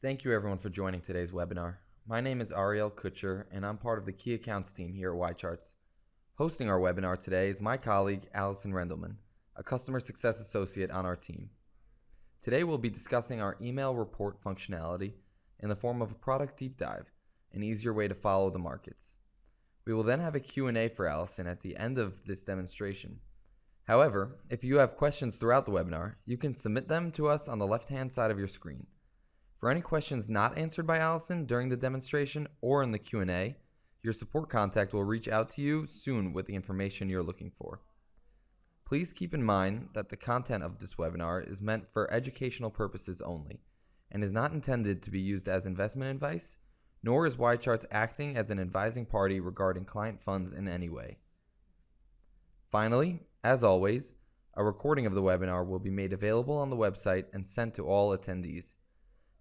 Thank you everyone for joining today's webinar. My name is Ariel Kutcher and I'm part of the Key Accounts team here at YCharts. Hosting our webinar today is my colleague Allison Rendelman, a Customer Success Associate on our team. Today we'll be discussing our email report functionality in the form of a product deep dive, an easier way to follow the markets. We will then have a Q&A for Allison at the end of this demonstration. However, if you have questions throughout the webinar, you can submit them to us on the left-hand side of your screen. For any questions not answered by Allison during the demonstration or in the Q&A, your support contact will reach out to you soon with the information you're looking for. Please keep in mind that the content of this webinar is meant for educational purposes only and is not intended to be used as investment advice, nor is YCharts acting as an advising party regarding client funds in any way. Finally, as always, a recording of the webinar will be made available on the website and sent to all attendees.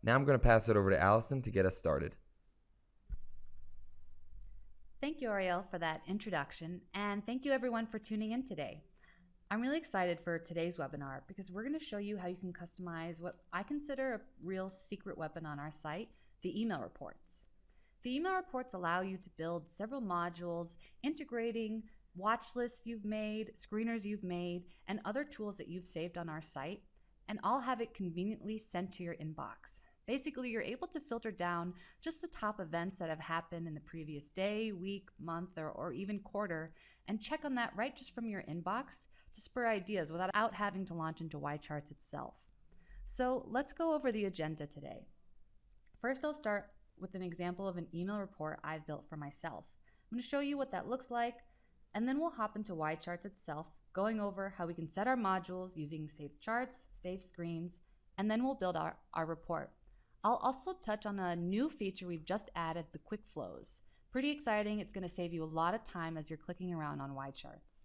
Now I'm going to pass it over to Allison to get us started. Thank you, Ariel, for that introduction, and thank you everyone for tuning in today. I'm really excited for today's webinar because we're going to show you how you can customize what I consider a real secret weapon on our site, the email reports. The email reports allow you to build several modules integrating watch lists you've made, screeners you've made, and other tools that you've saved on our site, and all have it conveniently sent to your inbox. Basically, you're able to filter down just the top events that have happened in the previous day, week, month, or even quarter, and check on that right just from your inbox to spur ideas without having to launch into YCharts itself. So let's go over the agenda today. First, I'll start with an example of an email report I've built for myself. I'm going to show you what that looks like, and then we'll hop into YCharts itself, going over how we can set our modules using saved charts, saved screens, and then we'll build our report. I'll also touch on a new feature we've just added, the Quickflows. Pretty exciting. It's going to save you a lot of time as you're clicking around on YCharts.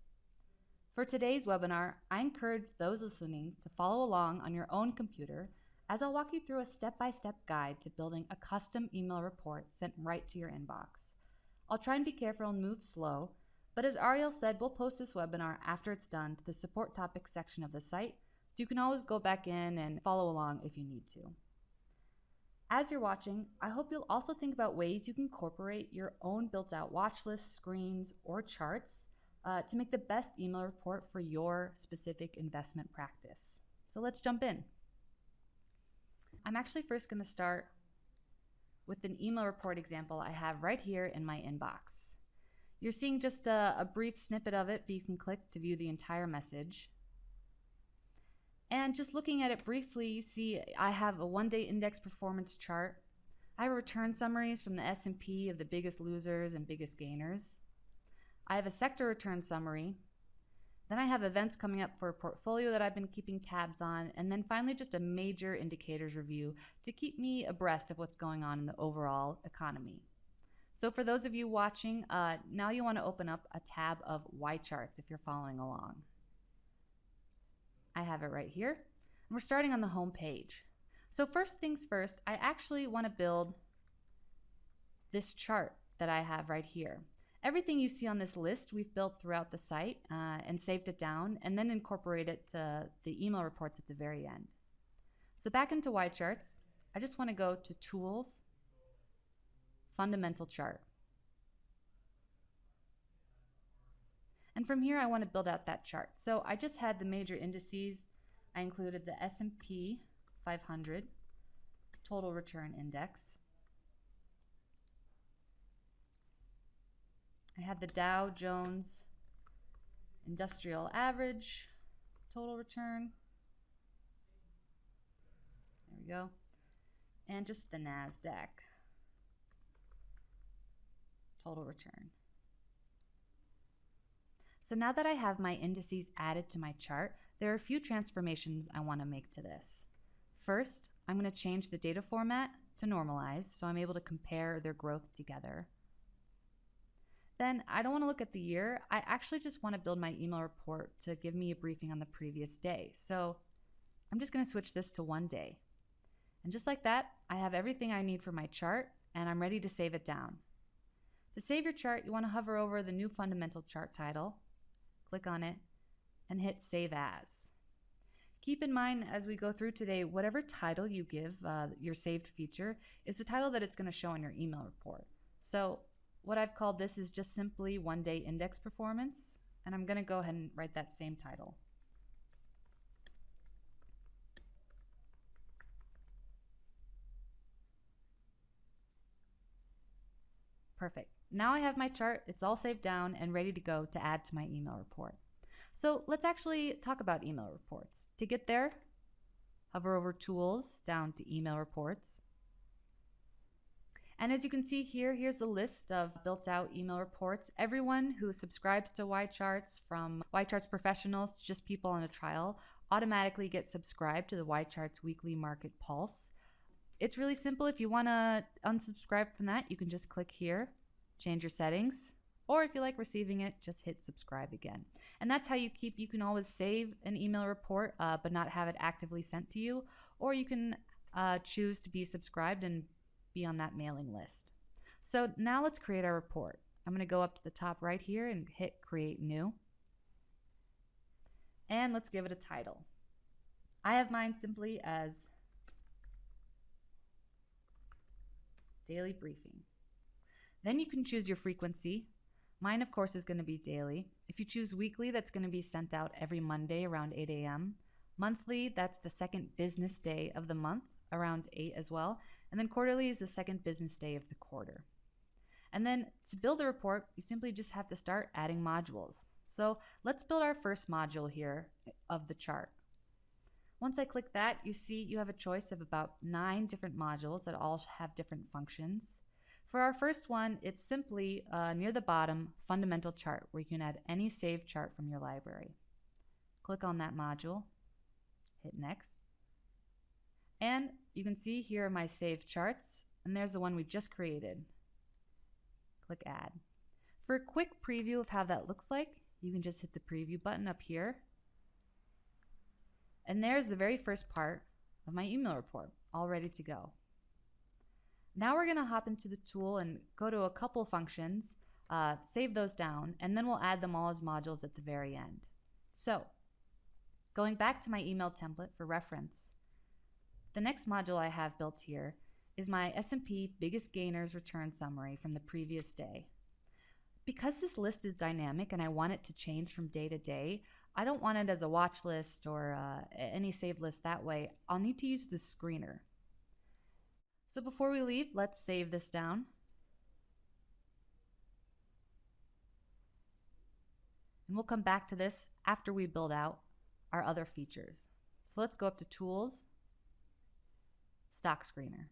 For today's webinar, I encourage those listening to follow along on your own computer as I'll walk you through a step-by-step guide to building a custom email report sent right to your inbox. I'll try and be careful and move slow, but as Ariel said, we'll post this webinar after it's done to the support topics section of the site, so you can always go back in and follow along if you need to. As you're watching, I hope you'll also think about ways you can incorporate your own built-out watch lists, screens, or charts to make the best email report for your specific investment practice. So let's jump in. I'm actually first going to start with an email report example I have right here in my inbox. You're seeing just a brief snippet of it, but you can click to view the entire message. And just looking at it briefly, you see I have a one-day index performance chart. I have return summaries from the S&P of the biggest losers and biggest gainers. I have a sector return summary. Then I have events coming up for a portfolio that I've been keeping tabs on. And then finally, just a major indicators review to keep me abreast of what's going on in the overall economy. So for those of you watching, now you want to open up a tab of YCharts if you're following along. I have it right here, and we're starting on the home page. So first things first, I actually want to build this chart that I have right here. Everything you see on this list we've built throughout the site and saved it down and then incorporate it to the email reports at the very end. So back into YCharts, I just want to go to Tools, Fundamental Chart. And from here, I want to build out that chart. So I just had the major indices. I included the S&P 500 Total Return Index. I had the Dow Jones Industrial Average Total Return. There we go. And just the NASDAQ Total Return. So now that I have my indices added to my chart, there are a few transformations I want to make to this. First, I'm going to change the data format to normalize so I'm able to compare their growth together. Then I don't want to look at the year. I actually just want to build my email report to give me a briefing on the previous day. So I'm just going to switch this to one day. And just like that, I have everything I need for my chart and I'm ready to save it down. To save your chart, you want to hover over the new fundamental chart title, click on it, and hit Save As. Keep in mind as we go through today, whatever title you give your saved feature is the title that it's going to show in your email report. So what I've called this is just simply 1-day index performance, and I'm going to go ahead and write that same title. Perfect. Now I have my chart, it's all saved down and ready to go to add to my email report. So let's actually talk about email reports. To get there, hover over Tools, down to Email Reports. And as you can see here, here's a list of built out email reports. Everyone who subscribes to YCharts, from YCharts professionals to just people on a trial, automatically gets subscribed to the YCharts Weekly Market Pulse. It's really simple. If you want to unsubscribe from that, you can just click here, change your settings, or if you like receiving it, just hit subscribe again. And that's how you can always save an email report, but not have it actively sent to you, or you can choose to be subscribed and be on that mailing list. So now let's create our report. I'm going to go up to the top right here and hit Create New. And let's give it a title. I have mine simply as Daily Briefing. Then you can choose your frequency. Mine, of course, is going to be daily. If you choose weekly, that's going to be sent out every Monday around 8 a.m. Monthly, that's the second business day of the month around 8 as well. And then quarterly is the second business day of the quarter. And then to build the report, you simply just have to start adding modules. So let's build our first module here of the chart. Once I click that, you see you have a choice of about 9 different modules that all have different functions. For our first one, it's simply near the bottom, Fundamental Chart, where you can add any saved chart from your library. Click on that module, hit Next. And you can see here are my saved charts, and there's the one we just created. Click Add. For a quick preview of how that looks like, you can just hit the preview button up here. And there's the very first part of my email report, all ready to go. Now we're going to hop into the tool and go to a couple functions, save those down, and then we'll add them all as modules at the very end. So, going back to my email template for reference, the next module I have built here is my S&P Biggest Gainers Return Summary from the previous day. Because this list is dynamic and I want it to change from day to day, I don't want it as a watch list or any saved list that way. I'll need to use the screener. So before we leave, let's save this down. And we'll come back to this after we build out our other features. So let's go up to Tools, Stock Screener.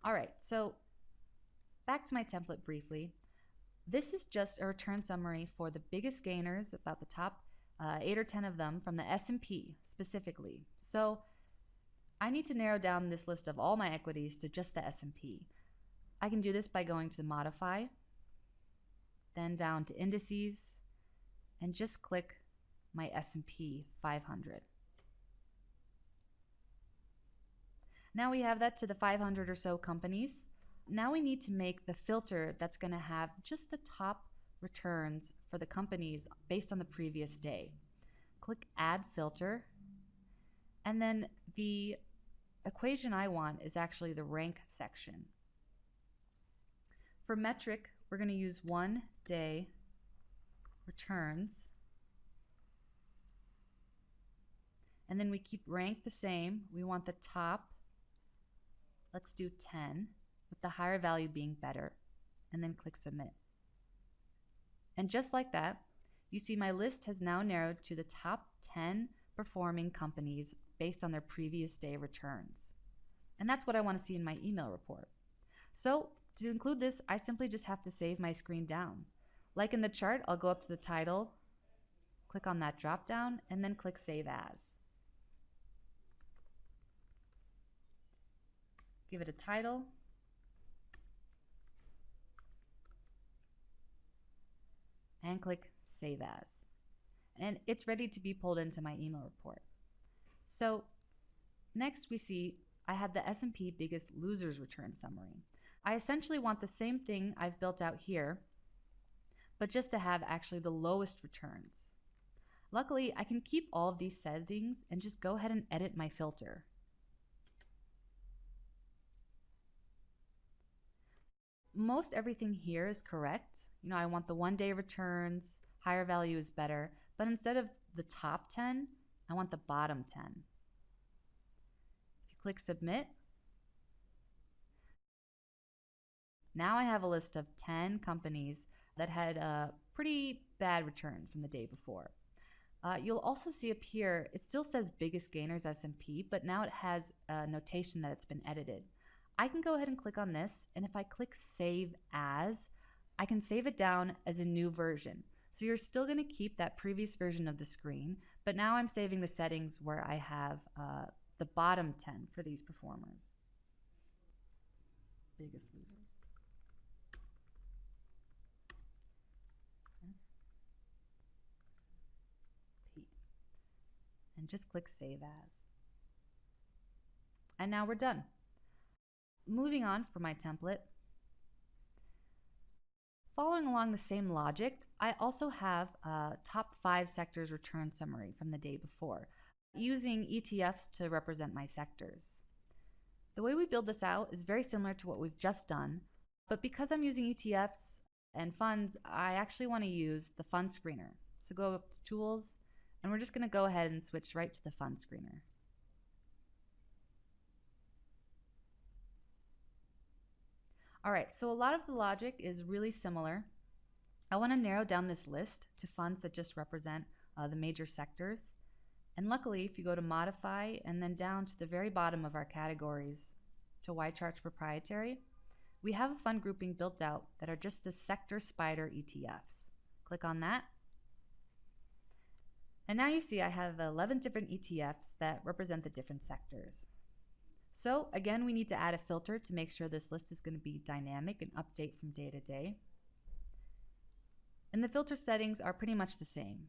All right, so back to my template briefly. This is just a return summary for the biggest gainers, about the top 8 or 10 of them from the S&P specifically. So I need to narrow down this list of all my equities to just the S&P. I can do this by going to Modify, then down to Indices, and just click my S&P 500. Now we have that to the 500 or so companies. Now we need to make the filter that's going to have just the top returns for the companies based on the previous day. Click Add Filter, and then the equation I want is actually the rank section. For metric, we're going to use 1-day returns, and then we keep rank the same. We want the top, let's do 10, with the higher value being better, and then click Submit. And just like that, you see my list has now narrowed to the top 10 performing companies based on their previous day returns. And that's what I want to see in my email report. So to include this, I simply just have to save my screen down. Like in the chart, I'll go up to the title, click on that drop down, and then click Save As. Give it a title. And click Save As. And it's ready to be pulled into my email report. So next we see I have the S&P Biggest Losers Return Summary. I essentially want the same thing I've built out here, but just to have actually the lowest returns. Luckily, I can keep all of these settings and just go ahead and edit my filter. Most everything here is correct. I want the 1-day returns, higher value is better, but instead of the top 10, I want the bottom 10. If you click submit, now I have a list of 10 companies that had a pretty bad return from the day before. You'll also see up here, it still says biggest gainers S&P, but now it has a notation that it's been edited. I can go ahead and click on this, and if I click Save As, I can save it down as a new version. So you're still going to keep that previous version of the screen, but now I'm saving the settings where I have the bottom 10 for these performers. Biggest losers. P. And just click Save As. And now we're done. Moving on for my template. Following along the same logic, I also have a top 5 sectors return summary from the day before, using ETFs to represent my sectors. The way we build this out is very similar to what we've just done, but because I'm using ETFs and funds, I actually want to use the fund screener. So go up to Tools, and we're just going to go ahead and switch right to the fund screener. All right, so a lot of the logic is really similar. I want to narrow down this list to funds that just represent the major sectors. And luckily, if you go to Modify and then down to the very bottom of our categories to YCharts Proprietary, we have a fund grouping built out that are just the Sector Spider ETFs. Click on that. And now you see I have 11 different ETFs that represent the different sectors. So again, we need to add a filter to make sure this list is going to be dynamic and update from day to day. And the filter settings are pretty much the same.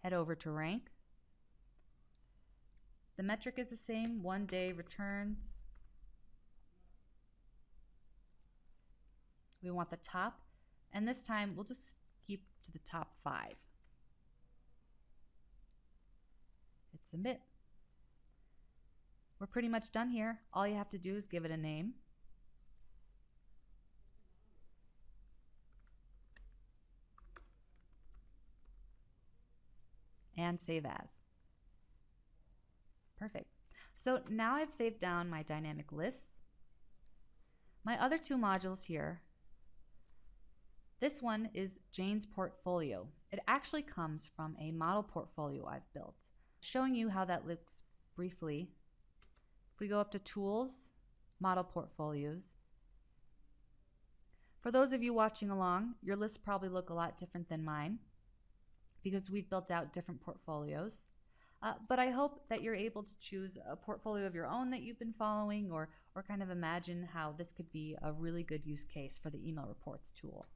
Head over to rank. The metric is the same, 1-day returns. We want the top, and this time we'll just keep to the top 5. Hit submit. We're pretty much done here. All you have to do is give it a name. And save as. Perfect. So now I've saved down my dynamic lists. My other 2 modules here. This one is Jane's portfolio. It actually comes from a model portfolio I've built, showing you how that looks briefly. If we go up to Tools, Model Portfolios. For those of you watching along, your lists probably look a lot different than mine because we've built out different portfolios. But I hope that you're able to choose a portfolio of your own that you've been following or kind of imagine how this could be a really good use case for the email reports tool.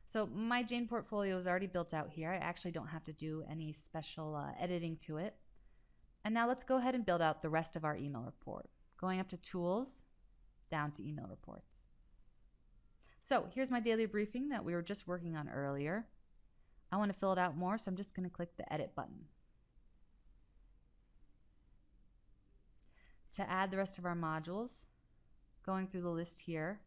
So my Jane portfolio is already built out here. I actually don't have to do any special editing to it. And now let's go ahead and build out the rest of our email report. Going up to Tools, down to Email Reports. So here's my daily briefing that we were just working on earlier. I want to fill it out more, so I'm just going to click the Edit button. To add the rest of our modules, going through the list here.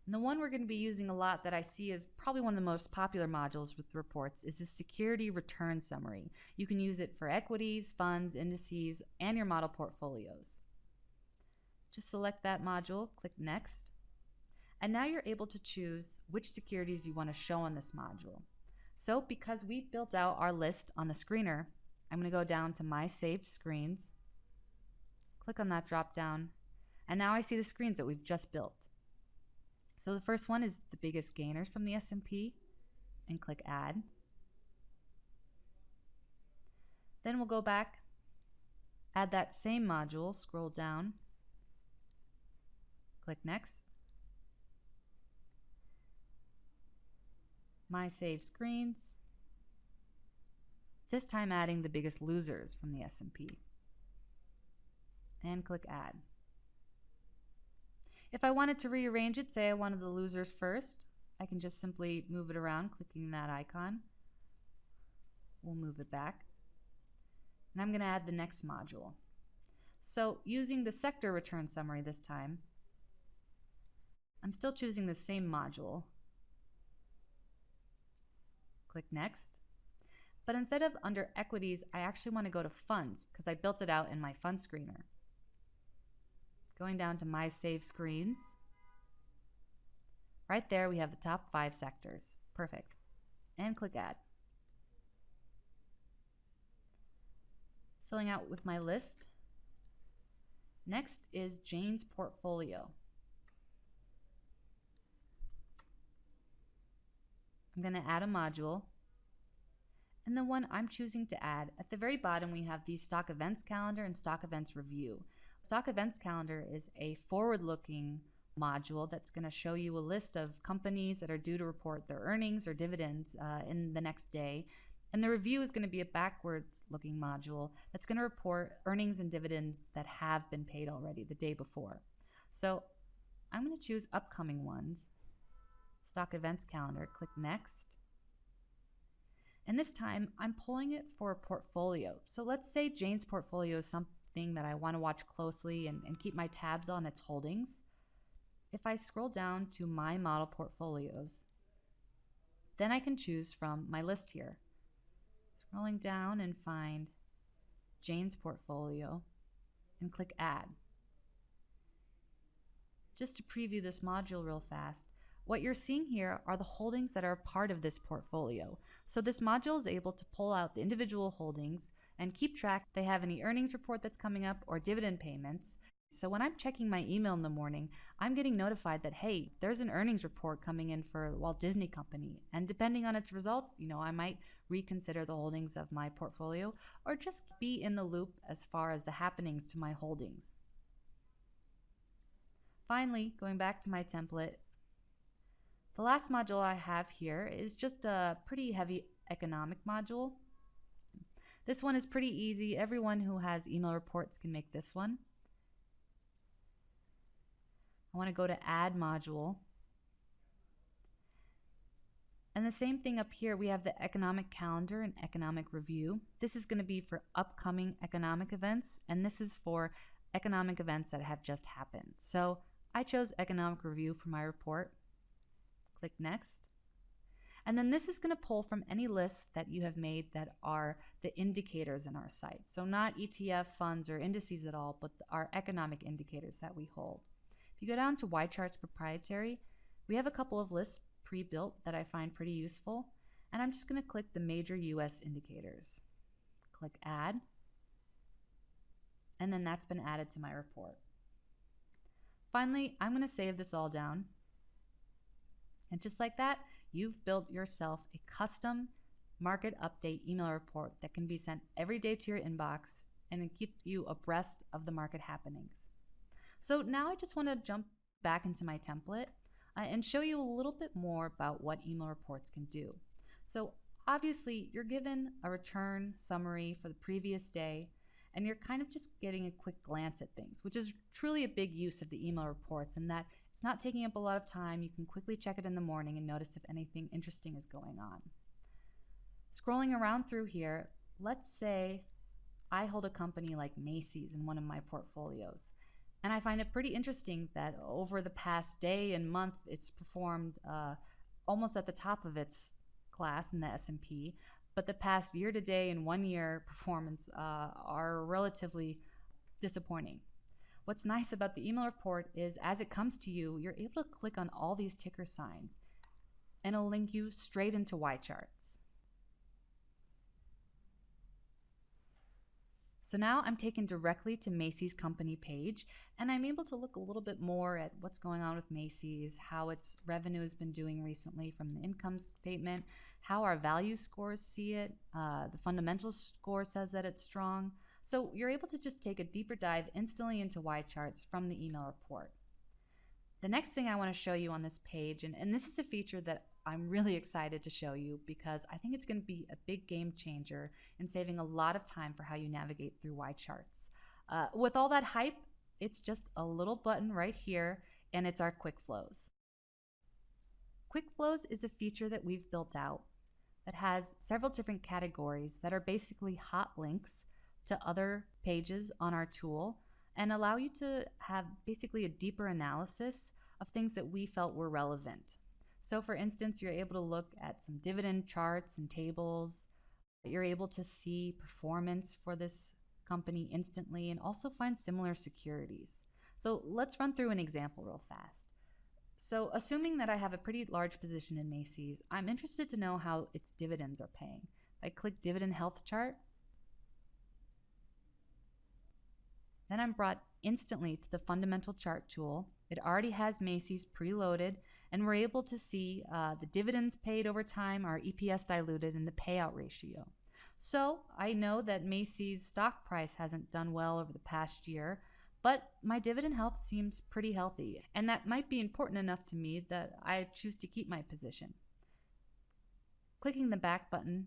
And the one we're going to be using a lot that I see is probably one of the most popular modules with reports is the Security Return Summary. You can use it for equities, funds, indices, and your model portfolios. Just select that module, click Next, and now you're able to choose which securities you want to show on this module. So because we built out our list on the screener, I'm going to go down to My Saved Screens, click on that drop down, and now I see the screens that we've just built. So the first one is the biggest gainers from the S&P, and click Add. Then we'll go back, add that same module, scroll down, click Next. My Saved Screens. This time adding the biggest losers from the S&P. And click Add. If I wanted to rearrange it, say I wanted the losers first, I can just simply move it around, clicking that icon. We'll move it back. And I'm going to add the next module. So using the sector return summary this time, I'm still choosing the same module. Click Next. But instead of under Equities, I actually want to go to Funds because I built it out in my Fund Screener. Going down to My Save Screens. Right there we have the top 5 sectors. Perfect. And click Add. Filling out with my list. Next is Jane's portfolio. I'm going to add a module. And the one I'm choosing to add, at the very bottom we have the Stock Events Calendar and Stock Events Review. Stock Events Calendar is a forward-looking module that's going to show you a list of companies that are due to report their earnings or dividends in the next day. And the review is going to be a backwards-looking module that's going to report earnings and dividends that have been paid already the day before. So I'm going to choose upcoming ones. Stock Events Calendar, click Next. And this time I'm pulling it for a portfolio. So let's say Jane's portfolio is something that I want to watch closely and keep my tabs on its holdings. If I scroll down to My Model Portfolios, then I can choose from my list here. Scrolling down and find Jane's portfolio and click Add. Just to preview this module real fast, what you're seeing here are the holdings that are part of this portfolio. So this module is able to pull out the individual holdings and keep track if they have any earnings report that's coming up or dividend payments. So when I'm checking my email in the morning, I'm getting notified that, hey, there's an earnings report coming in for Walt Disney Company. And depending on its results, I might reconsider the holdings of my portfolio or just be in the loop as far as the happenings to my holdings. Finally, going back to my template, the last module I have here is just a pretty heavy economic module. This one is pretty easy. Everyone who has email reports can make this one. I want to go to Add Module. And the same thing up here, we have the Economic Calendar and Economic Review. This is going to be for upcoming economic events, and this is for economic events that have just happened. So I chose Economic Review for my report. Click Next. And then this is going to pull from any lists that you have made that are the indicators in our site. So not ETF funds or indices at all, but our economic indicators that we hold. If you go down to YCharts Proprietary, we have a couple of lists pre-built that I find pretty useful. And I'm just going to click the major US indicators. Click Add. And then that's been added to my report. Finally, I'm going to save this all down. And just like that, you've built yourself a custom market update email report that can be sent every day to your inbox and keep you abreast of the market happenings. So now I just want to jump back into my template and show you a little bit more about what email reports can do. So obviously you're given a return summary for the previous day and you're kind of just getting a quick glance at things, which is truly a big use of the email reports in that it's not taking up a lot of time. You can quickly check it in the morning and notice if anything interesting is going on. Scrolling around through here, let's say I hold a company like Macy's in one of my portfolios. And I find it pretty interesting that over the past day and month, it's performed almost at the top of its class in the S&P. But the past year to day and 1 year performance are relatively disappointing. What's nice about the email report is as it comes to you, you're able to click on all these ticker signs and it'll link you straight into YCharts. So now I'm taken directly to Macy's company page and I'm able to look a little bit more at what's going on with Macy's, how its revenue has been doing recently from the income statement, how our value scores see it, the fundamental score says that it's strong. So you're able to just take a deeper dive instantly into YCharts from the email report. The next thing I want to show you on this page, and this is a feature that I'm really excited to show you because I think it's going to be a big game changer in saving a lot of time for how you navigate through YCharts. With all that hype, it's just a little button right here and it's our Quickflows. Quickflows is a feature that we've built out that has several different categories that are basically hot links to other pages on our tool and allow you to have basically a deeper analysis of things that we felt were relevant. So for instance, you're able to look at some dividend charts and tables. You're able to see performance for this company instantly and also find similar securities. So let's run through an example real fast. So assuming that I have a pretty large position in Macy's, I'm interested to know how its dividends are paying. If I click Dividend Health Chart, then I'm brought instantly to the Fundamental Chart tool. It already has Macy's preloaded, and we're able to see the dividends paid over time, our EPS diluted, and the payout ratio. So I know that Macy's stock price hasn't done well over the past year, but my dividend health seems pretty healthy, and that might be important enough to me that I choose to keep my position. Clicking the back button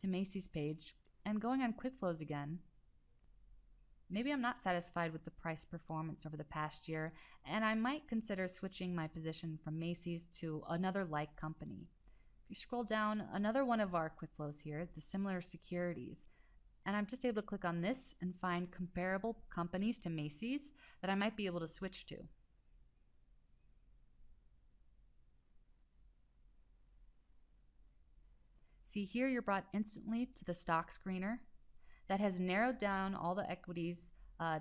to Macy's page and going on Quickflows again, maybe I'm not satisfied with the price performance over the past year, and I might consider switching my position from Macy's to another like company. If you scroll down, another one of our Quickflows here, the similar securities, and I'm just able to click on this and find comparable companies to Macy's that I might be able to switch to. See here, you're brought instantly to the stock screener that has narrowed down all the equities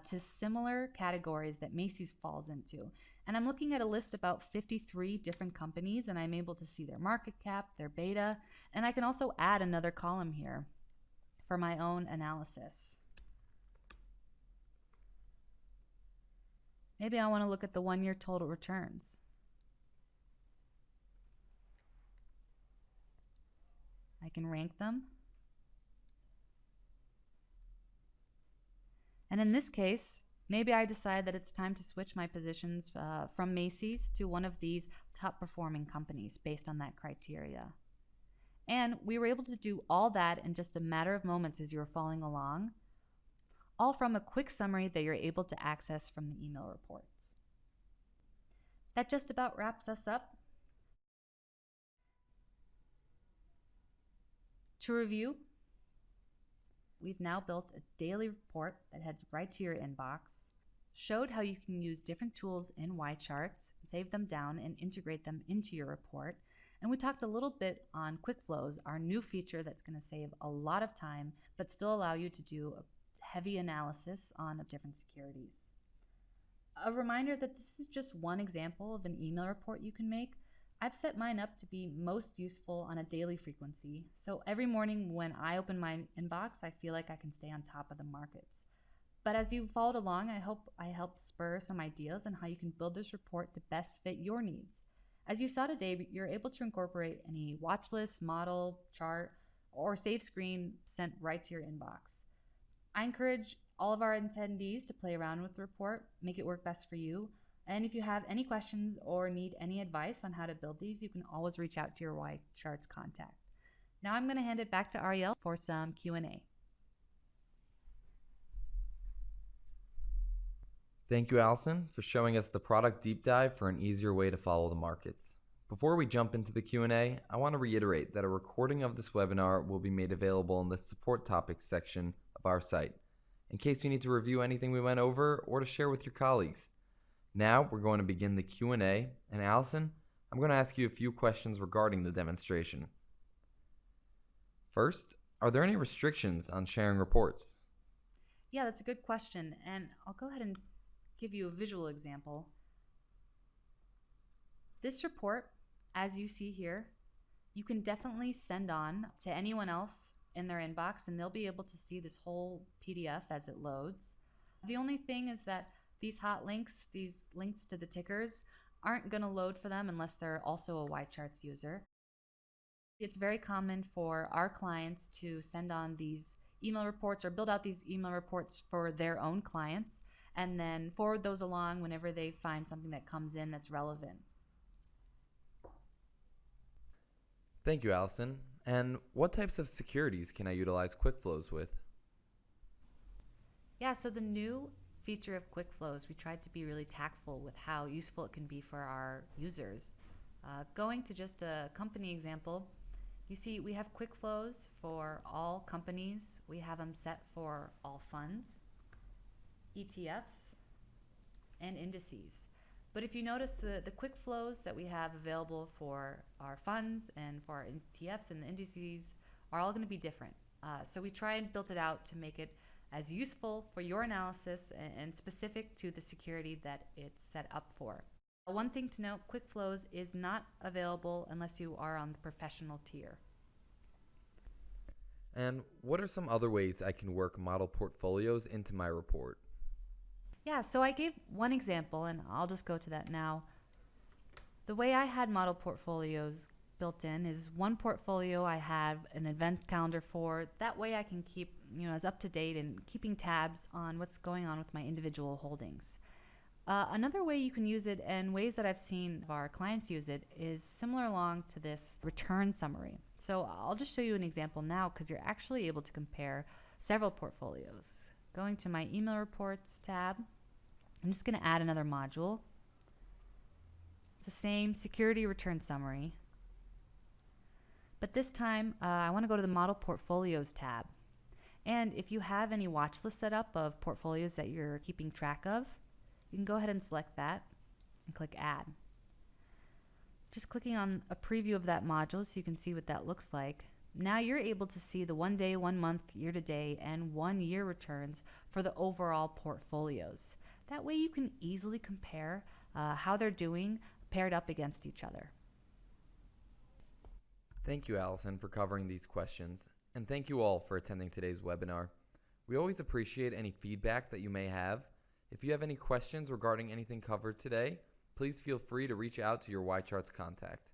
to similar categories that Macy's falls into. And I'm looking at a list of about 53 different companies, and I'm able to see their market cap, their beta, and I can also add another column here for my own analysis. Maybe I want to look at the 1-year total returns. I can rank them. And in this case, maybe I decide that it's time to switch my positions from Macy's to one of these top performing companies based on that criteria. And we were able to do all that in just a matter of moments as you were following along, all from a quick summary that you're able to access from the email reports. That just about wraps us up. To review, we've now built a daily report that heads right to your inbox, showed how you can use different tools in YCharts, save them down, and integrate them into your report. And we talked a little bit on Quickflows, our new feature that's going to save a lot of time, but still allow you to do a heavy analysis on different securities. A reminder that this is just one example of an email report you can make. I've set mine up to be most useful on a daily frequency. So every morning when I open my inbox, I feel like I can stay on top of the markets. But as you followed along, I hope I helped spur some ideas on how you can build this report to best fit your needs. As you saw today, you're able to incorporate any watch list, model, chart, or save screen sent right to your inbox. I encourage all of our attendees to play around with the report, make it work best for you. And if you have any questions or need any advice on how to build these, you can always reach out to your YCharts contact. Now I'm going to hand it back to Ariel for some Q&A. Thank you, Allison, for showing us the product deep dive for an easier way to follow the markets. Before we jump into the Q&A, I want to reiterate that a recording of this webinar will be made available in the support topics section of our site, in case you need to review anything we went over or to share with your colleagues. Now we're going to begin the Q&A, and Allison, I'm going to ask you a few questions regarding the demonstration. First, are there any restrictions on sharing reports? Yeah, that's a good question, and I'll go ahead and give you a visual example. This report, as you see here, you can definitely send on to anyone else in their inbox, and they'll be able to see this whole PDF as it loads. The only thing is that these hot links, these links to the tickers, aren't going to load for them unless they're also a YCharts user. It's very common for our clients to send on these email reports or build out these email reports for their own clients and then forward those along whenever they find something that comes in that's relevant. Thank you, Allison. And what types of securities can I utilize Quickflows with? Yeah, so the new feature of Quickflows, we tried to be really tactful with how useful it can be for our users. Going to just a company example, you see we have Quickflows for all companies. We have them set for all funds, ETFs, and indices. But if you notice, the quick flows that we have available for our funds and for our ETFs and the indices are all going to be different. So we try and build it out to make it as useful for your analysis and specific to the security that it's set up for. One thing to note, quick flows is not available unless you are on the professional tier. And what are some other ways I can work model portfolios into my report? Yeah, so I gave one example, and I'll just go to that now. The way I had model portfolios built in is one portfolio I have an event calendar for. That way I can keep, as up to date and keeping tabs on what's going on with my individual holdings. Another way you can use it, and ways that I've seen our clients use it, is similar along to this return summary. So I'll just show you an example now because you're actually able to compare several portfolios. Going to my email reports tab, I'm just going to add another module. It's the same security return summary, but this time I want to go to the model portfolios tab. And if you have any watch list set up of portfolios that you're keeping track of, you can go ahead and select that and click add. Just clicking on a preview of that module so you can see what that looks like. Now you're able to see the 1 day, 1 month, year to date, and 1 year returns for the overall portfolios. That way you can easily compare how they're doing paired up against each other. Thank you, Allison, for covering these questions, and thank you all for attending today's webinar. We always appreciate any feedback that you may have. If you have any questions regarding anything covered today, please feel free to reach out to your YCharts contact.